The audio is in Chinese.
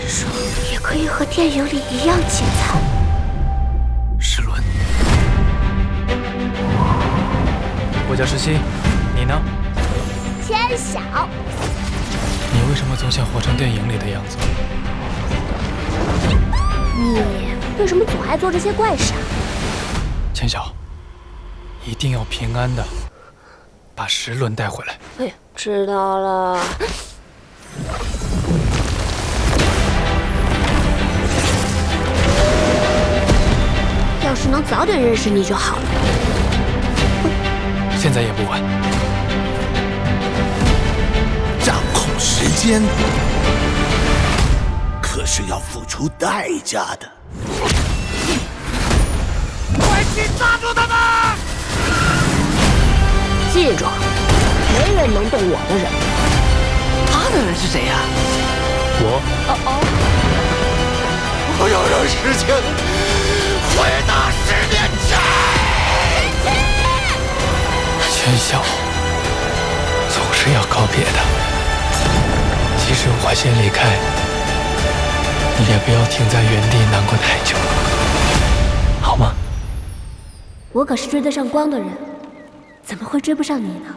说也可以和电影里一样精彩。石轮，我叫石溪，你呢？千晓，你为什么总想活成电影里的样子？你为什么总爱做这些怪事啊？千晓，一定要平安的把石轮带回来。哎，知道了。要是能早点认识你就好了。现在也不晚。掌控时间，可是要付出代价的。快去抓住他们！记住，没人能动我的人。他的人是谁呀？我我要让时间回到10年前。千晓总是要告别的，即使我先离开，你也不要停在原地难过太久，好吗？我可是追得上光的人，怎么会追不上你呢？